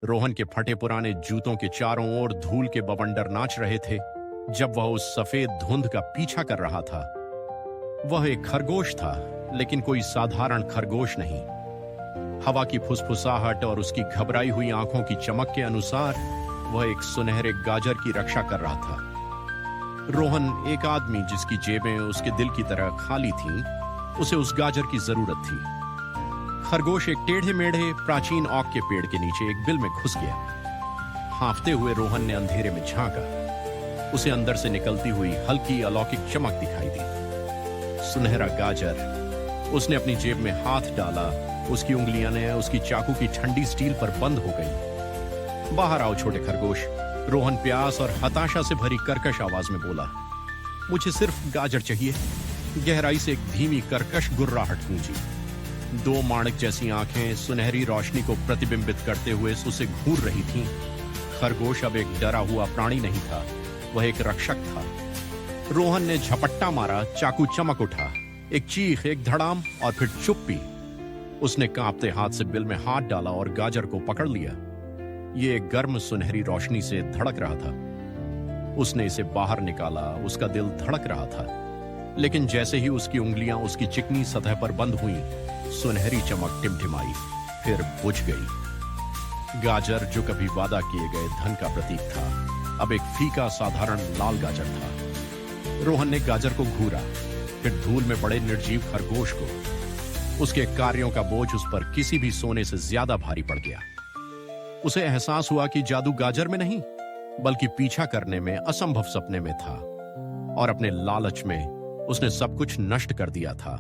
रोहन के फटे पुराने जूतों के चारों ओर धूल के बवंडर नाच रहे थे जब वह उस सफेद धुंध का पीछा कर रहा था। वह एक खरगोश था, लेकिन कोई साधारण खरगोश नहीं। हवा की फुसफुसाहट और उसकी घबराई हुई आंखों की चमक के अनुसार वह एक सुनहरे गाजर की रक्षा कर रहा था। रोहन, एक आदमी जिसकी जेबें उसके दिल की तरह खाली थीं, उसे उस गाजर की जरूरत थी। खरगोश एक टेढ़े मेढ़े प्राचीन ओक के पेड़ के नीचे एक बिल में घुस गया। हांफते हुए रोहन ने अंधेरे में झांका। उसे अंदर से निकलती हुई हल्की अलौकिक चमक दिखाई दी। सुनहरा गाजर। उसने अपनी जेब में हाथ डाला। उसकी उंगलियां ने उसकी चाकू की ठंडी स्टील पर बंद हो गई। बाहर आओ छोटे खरगोश, रोहन प्यास और हताशा से भरी कर्कश आवाज में बोला। मुझे सिर्फ गाजर चाहिए। गहराई से एक धीमी कर्कश गुर्राहट गूंजी। दो माणिक जैसी आंखें सुनहरी रोशनी को प्रतिबिंबित करते हुए उसे घूर रही थीं। खरगोश अब एक डरा हुआ प्राणी नहीं था, वह एक रक्षक था। रोहन ने झपट्टा मारा, चाकू चमक उठा। एक चीख, एक धड़ाम और फिर चुप्पी। उसने कांपते हाथ से बिल में हाथ डाला और गाजर को पकड़ लिया। यह एक गर्म सुनहरी रोशनी से धड़क रहा था। उसने इसे बाहर निकाला। उसका दिल धड़क रहा था, लेकिन जैसे ही उसकी उंगलियां उसकी चिकनी सतह पर बंद हुईं, सुनहरी चमक टिमटिमाई, फिर बुझ गई। गाजर, जो कभी वादा किए गए धन का प्रतीक था, अब एक फीका साधारण लाल गाजर था। रोहन ने गाजर को घूरा, फिर धूल में पड़े निर्जीव खरगोश को। उसके कार्यों का बोझ उस पर किसी भी सोने से ज्यादा भारी पड़ गया। उसे एहसास हुआ कि जादू गाजर में नहीं, बल्कि पीछा करने में असंभव सपने में था, और अपने लालच में उसने सब कुछ नष्ट कर दिया था।